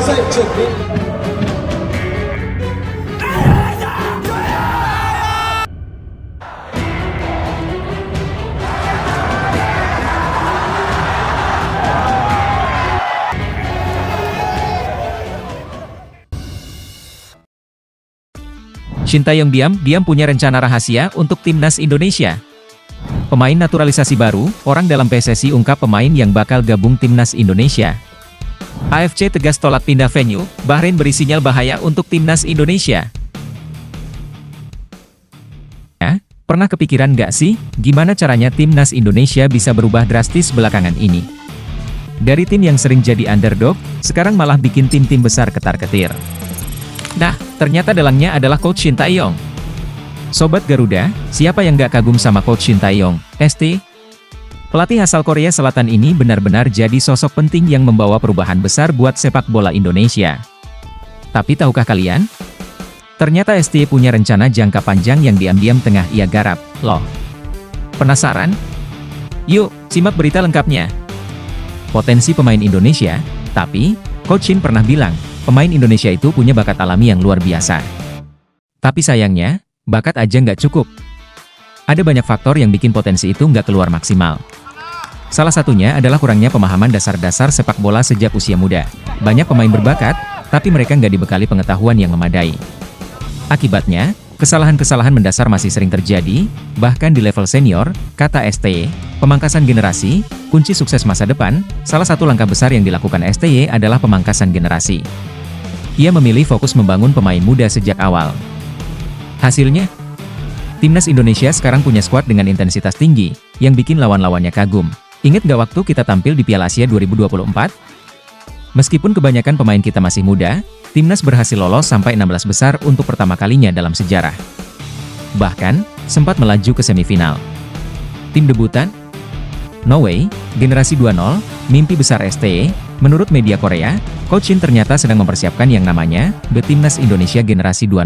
在这边。Sintayong diam-diam punya rencana rahasia untuk timnas Indonesia. Pemain naturalisasi baru, orang dalam PSSI ungkap pemain yang bakal gabung timnas Indonesia. AFC tegas tolak pindah venue, Bahrain beri sinyal bahaya untuk timnas Indonesia. Ya, pernah kepikiran nggak sih, gimana caranya timnas Indonesia bisa berubah drastis belakangan ini? Dari tim yang sering jadi underdog, sekarang malah bikin tim-tim besar ketar-ketir. Nah, ternyata dalangnya adalah Coach Sintayong. Sobat Garuda, siapa yang gak kagum sama Coach Sintayong, ST? Pelatih asal Korea Selatan ini benar-benar jadi sosok penting yang membawa perubahan besar buat sepak bola Indonesia. Tapi tahukah kalian? Ternyata ST punya rencana jangka panjang yang diam-diam tengah ia garap, loh. Penasaran? Yuk, simak berita lengkapnya. Potensi pemain Indonesia, tapi, Coach Shin pernah bilang, pemain Indonesia itu punya bakat alami yang luar biasa. Tapi sayangnya, bakat aja nggak cukup. Ada banyak faktor yang bikin potensi itu nggak keluar maksimal. Salah satunya adalah kurangnya pemahaman dasar-dasar sepak bola sejak usia muda. Banyak pemain berbakat, tapi mereka nggak dibekali pengetahuan yang memadai. Akibatnya, kesalahan-kesalahan mendasar masih sering terjadi, bahkan di level senior, kata STY, pemangkasan generasi, kunci sukses masa depan. Salah satu langkah besar yang dilakukan STY adalah pemangkasan generasi. Ia memilih fokus membangun pemain muda sejak awal. Hasilnya, timnas Indonesia sekarang punya skuad dengan intensitas tinggi, yang bikin lawan-lawannya kagum. Ingat gak waktu kita tampil di Piala Asia 2024? Meskipun kebanyakan pemain kita masih muda, timnas berhasil lolos sampai 16 besar untuk pertama kalinya dalam sejarah. Bahkan, sempat melaju ke semifinal. Tim debutan? No way, generasi 2.0, mimpi besar STY. Menurut media Korea, Coach Shin ternyata sedang mempersiapkan yang namanya The Timnas Indonesia Generasi 2.0.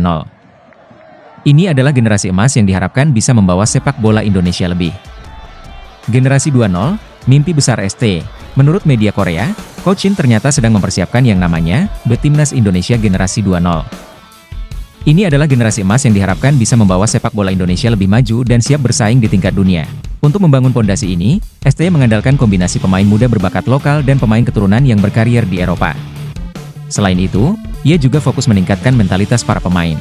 Ini adalah generasi emas yang diharapkan bisa membawa sepak bola Indonesia lebih. Generasi 2.0, mimpi besar ST. Menurut media Korea, Coach Shin ternyata sedang mempersiapkan yang namanya The Timnas Indonesia Generasi 2.0. Ini adalah generasi emas yang diharapkan bisa membawa sepak bola Indonesia lebih maju dan siap bersaing di tingkat dunia. Untuk membangun pondasi ini, ST mengandalkan kombinasi pemain muda berbakat lokal dan pemain keturunan yang berkarier di Eropa. Selain itu, ia juga fokus meningkatkan mentalitas para pemain.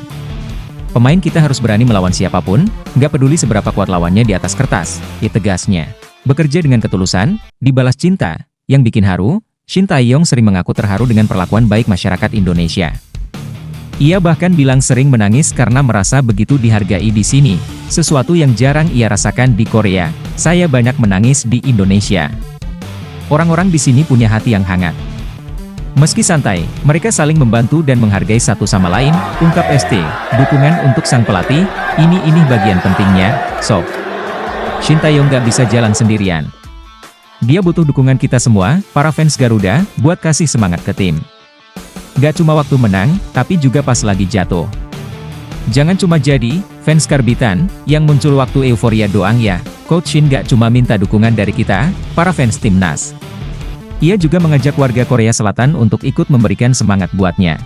Pemain kita harus berani melawan siapapun, nggak peduli seberapa kuat lawannya di atas kertas, ya tegasnya. Bekerja dengan ketulusan, dibalas cinta. Yang bikin haru, Sintayong sering mengaku terharu dengan perlakuan baik masyarakat Indonesia. Ia bahkan bilang sering menangis karena merasa begitu dihargai di sini, sesuatu yang jarang ia rasakan di Korea. Saya banyak menangis di Indonesia. Orang-orang di sini punya hati yang hangat. Meski santai, mereka saling membantu dan menghargai satu sama lain, ungkap ST. Dukungan untuk sang pelatih, ini bagian pentingnya, sob. Sintayong gak bisa jalan sendirian. Dia butuh dukungan kita semua, para fans Garuda, buat kasih semangat ke tim. Gak cuma waktu menang, tapi juga pas lagi jatuh. Jangan cuma jadi fans karbitan yang muncul waktu euforia doang ya. Coach Shin gak cuma minta dukungan dari kita, para fans timnas. Ia juga mengajak warga Korea Selatan untuk ikut memberikan semangat buatnya.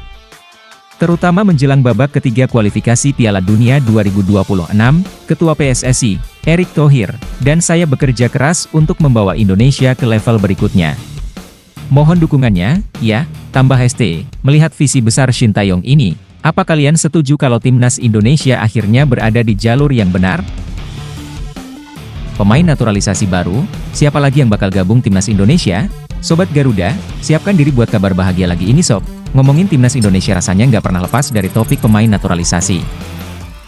Terutama menjelang babak ketiga kualifikasi Piala Dunia 2026, Ketua PSSI, Erick Thohir, dan saya bekerja keras untuk membawa Indonesia ke level berikutnya. Mohon dukungannya, ya, tambah ST. Melihat visi besar Sintayong ini, apa kalian setuju kalau timnas Indonesia akhirnya berada di jalur yang benar? Pemain naturalisasi baru, siapa lagi yang bakal gabung timnas Indonesia? Sobat Garuda, siapkan diri buat kabar bahagia lagi ini sob. Ngomongin timnas Indonesia rasanya nggak pernah lepas dari topik pemain naturalisasi.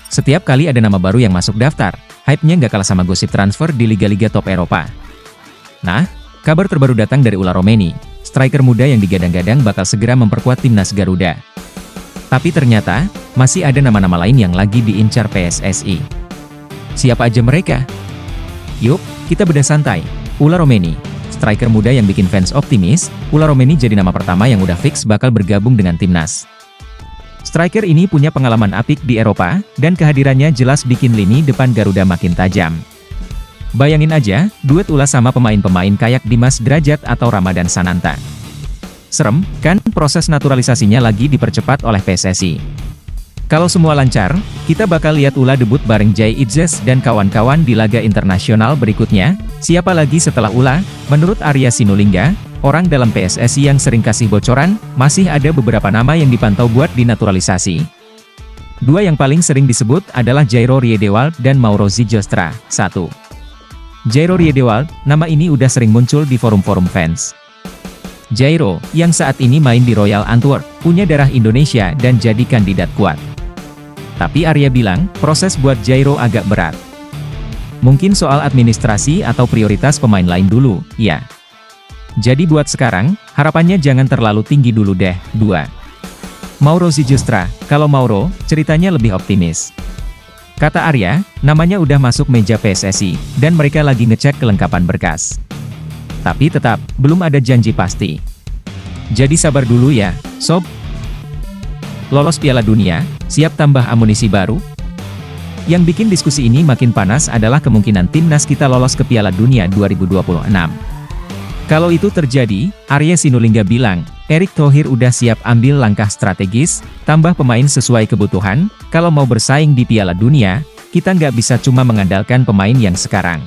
Setiap kali ada nama baru yang masuk daftar, hype-nya nggak kalah sama gosip transfer di liga-liga top Eropa. Nah, kabar terbaru datang dari Ula Romeni, striker muda yang digadang-gadang bakal segera memperkuat timnas Garuda. Tapi ternyata, masih ada nama-nama lain yang lagi diincar PSSI. Siapa aja mereka? Yuk, kita bedah santai. Ula Romeni, striker muda yang bikin fans optimis. Ula Romeni jadi nama pertama yang udah fix bakal bergabung dengan timnas. Striker ini punya pengalaman apik di Eropa, dan kehadirannya jelas bikin lini depan Garuda makin tajam. Bayangin aja, duet Ula sama pemain-pemain kayak Dimas Drajat atau Ramadan Sananta. serem, kan proses naturalisasinya lagi dipercepat oleh PSSI. Kalau semua lancar, kita bakal lihat Ula debut bareng Jay Itzes dan kawan-kawan di laga internasional berikutnya. Siapa lagi setelah Ula? Menurut Arya Sinulinga, orang dalam PSSI yang sering kasih bocoran, masih ada beberapa nama yang dipantau buat dinaturalisasi. Dua yang paling sering disebut adalah Jairo Riedewald dan Mauro Zijostra. 1. Jairo Riedewald, nama ini udah sering muncul di forum-forum fans. Jairo, yang saat ini main di Royal Antwerp, punya darah Indonesia dan jadi kandidat kuat. Tapi Arya bilang, proses buat Jairo agak berat. Mungkin soal administrasi atau prioritas pemain lain dulu, ya. Jadi buat sekarang, harapannya jangan terlalu tinggi dulu deh. 2. Mauro Zijostra, kalau Mauro, ceritanya lebih optimis. Kata Arya, namanya udah masuk meja PSSI, dan mereka lagi ngecek kelengkapan berkas. Tapi tetap, belum ada janji pasti. Jadi sabar dulu ya, sob. Lolos Piala Dunia, siap tambah amunisi baru? Yang bikin diskusi ini makin panas adalah kemungkinan timnas kita lolos ke Piala Dunia 2026. Kalau itu terjadi, Arya Sinulinga bilang, Erick Thohir udah siap ambil langkah strategis, tambah pemain sesuai kebutuhan. Kalau mau bersaing di Piala Dunia, kita nggak bisa cuma mengandalkan pemain yang sekarang.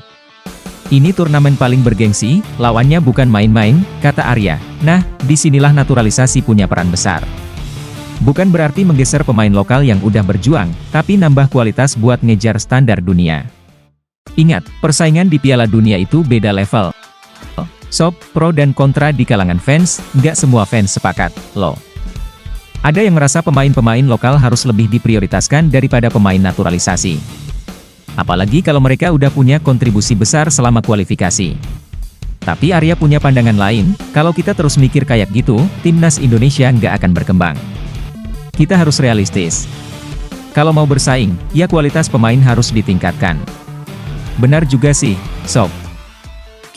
Ini turnamen paling bergengsi, lawannya bukan main-main, kata Arya. Nah, disinilah naturalisasi punya peran besar. Bukan berarti menggeser pemain lokal yang udah berjuang, tapi nambah kualitas buat ngejar standar dunia. Ingat, persaingan di Piala Dunia itu beda level. Sob, pro dan kontra di kalangan fans, nggak semua fans sepakat, loh. Ada yang merasa pemain-pemain lokal harus lebih diprioritaskan daripada pemain naturalisasi. Apalagi kalau mereka udah punya kontribusi besar selama kualifikasi. Tapi Arya punya pandangan lain, kalau kita terus mikir kayak gitu, timnas Indonesia nggak akan berkembang. Kita harus realistis. Kalau mau bersaing, ya kualitas pemain harus ditingkatkan. Benar juga sih, sob.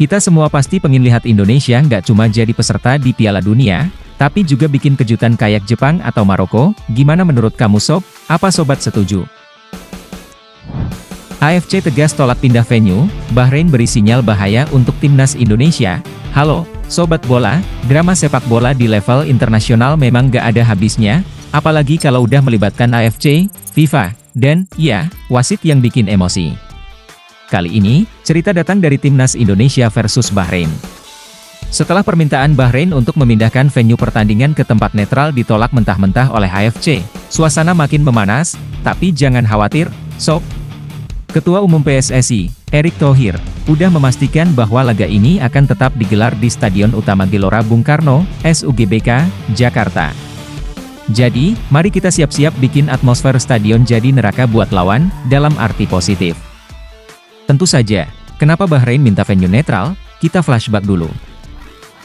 Kita semua pasti pengen lihat Indonesia nggak cuma jadi peserta di Piala Dunia, tapi juga bikin kejutan kayak Jepang atau Maroko. Gimana menurut kamu sob? Apa sobat setuju? AFC tegas tolak pindah venue, Bahrain beri sinyal bahaya untuk timnas Indonesia. Halo, sobat bola, drama sepak bola di level internasional memang gak ada habisnya, apalagi kalau udah melibatkan AFC, FIFA, dan, ya, wasit yang bikin emosi. Kali ini, cerita datang dari timnas Indonesia versus Bahrain. Setelah permintaan Bahrain untuk memindahkan venue pertandingan ke tempat netral ditolak mentah-mentah oleh AFC, suasana makin memanas, tapi jangan khawatir, sob. Ketua Umum PSSI, Erick Thohir, udah memastikan bahwa laga ini akan tetap digelar di Stadion Utama Gelora Bung Karno, SUGBK, Jakarta. Jadi, mari kita siap-siap bikin atmosfer stadion jadi neraka buat lawan, dalam arti positif. Tentu saja, kenapa Bahrain minta venue netral? Kita flashback dulu.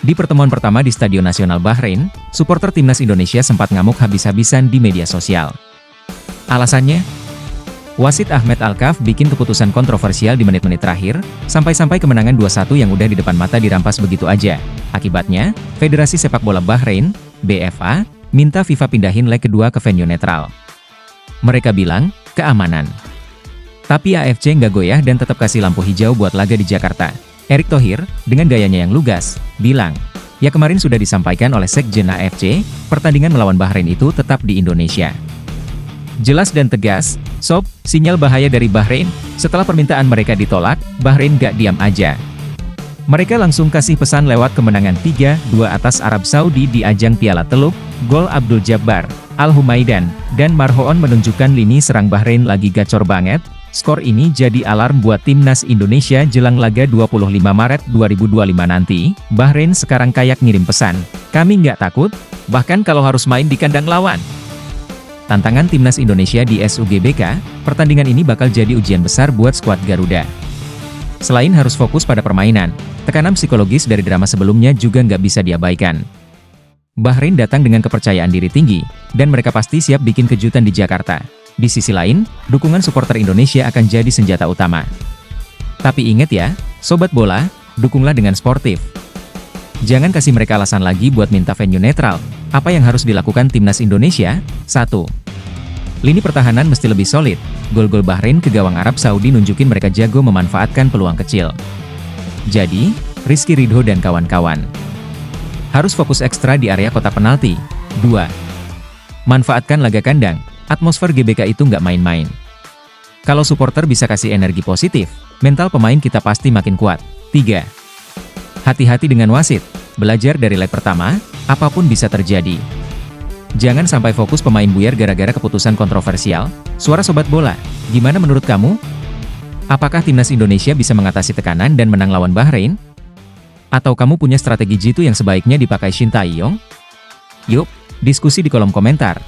Di pertemuan pertama di Stadion Nasional Bahrain, supporter timnas Indonesia sempat ngamuk habis-habisan di media sosial. Alasannya? Wasit Ahmed Alkaf bikin keputusan kontroversial di menit-menit terakhir, sampai-sampai kemenangan 2-1 yang udah di depan mata dirampas begitu aja. Akibatnya, Federasi Sepak Bola Bahrain, BFA, minta FIFA pindahin leg kedua ke venue netral. Mereka bilang, keamanan. Tapi AFC nggak goyah dan tetap kasih lampu hijau buat laga di Jakarta. Erick Thohir, dengan gayanya yang lugas, bilang, ya kemarin sudah disampaikan oleh Sekjen AFC, pertandingan melawan Bahrain itu tetap di Indonesia. Jelas dan tegas, sob, sinyal bahaya dari Bahrain. Setelah permintaan mereka ditolak, Bahrain gak diam aja. Mereka langsung kasih pesan lewat kemenangan 3-2 atas Arab Saudi di ajang Piala Teluk. Gol Abdul Jabbar, Al-Humaidan, dan Marhoon menunjukkan lini serang Bahrain lagi gacor banget. Skor ini jadi alarm buat timnas Indonesia jelang laga 25 Maret 2025 nanti. Bahrain sekarang kayak ngirim pesan, kami nggak takut, bahkan kalau harus main di kandang lawan. Tantangan timnas Indonesia di SUGBK, pertandingan ini bakal jadi ujian besar buat skuad Garuda. Selain harus fokus pada permainan, tekanan psikologis dari drama sebelumnya juga nggak bisa diabaikan. Bahrain datang dengan kepercayaan diri tinggi, dan mereka pasti siap bikin kejutan di Jakarta. Di sisi lain, dukungan supporter Indonesia akan jadi senjata utama. Tapi ingat ya, sobat bola, dukunglah dengan sportif. Jangan kasih mereka alasan lagi buat minta venue netral. Apa yang harus dilakukan timnas Indonesia? 1. Lini pertahanan mesti lebih solid. Gol-gol Bahrain ke gawang Arab Saudi nunjukin mereka jago memanfaatkan peluang kecil. Jadi, Rizky Ridho dan kawan-kawan Harus fokus ekstra di area kotak penalti. 2. Manfaatkan laga kandang, atmosfer GBK itu nggak main-main. Kalau supporter bisa kasih energi positif, mental pemain kita pasti makin kuat. 3. Hati-hati dengan wasit, belajar dari leg pertama, apapun bisa terjadi. Jangan sampai fokus pemain buyar gara-gara keputusan kontroversial. Suara Sobat Bola, gimana menurut kamu? Apakah timnas Indonesia bisa mengatasi tekanan dan menang lawan Bahrain? Atau kamu punya strategi jitu yang sebaiknya dipakai Shin Tae-yong? Yuk, diskusi di kolom komentar.